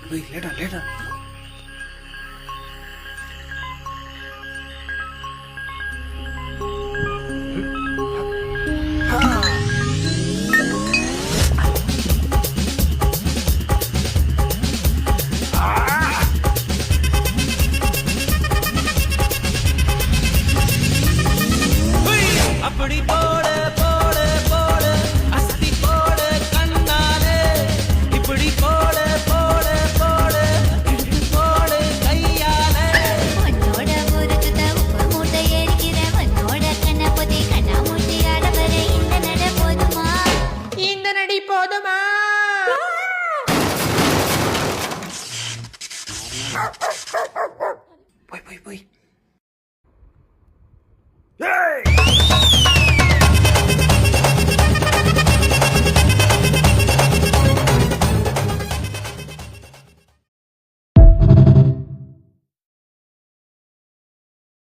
போய் லேடா லேடா. அப்படி போட போட போட அஸ்தி போட கண்ணாலே இப்படி போட போட போட இழுத்து போட கையாலே உன்னோட ஊருக்கு உப்பு மூட்டை எரிக்கிற உன்னோட கண்ண பொதி கண்ணா மூட்டி ஆடவர இந்த நட போதுமா இந்த நடி போதுமா போய் போய் போய். ஏய்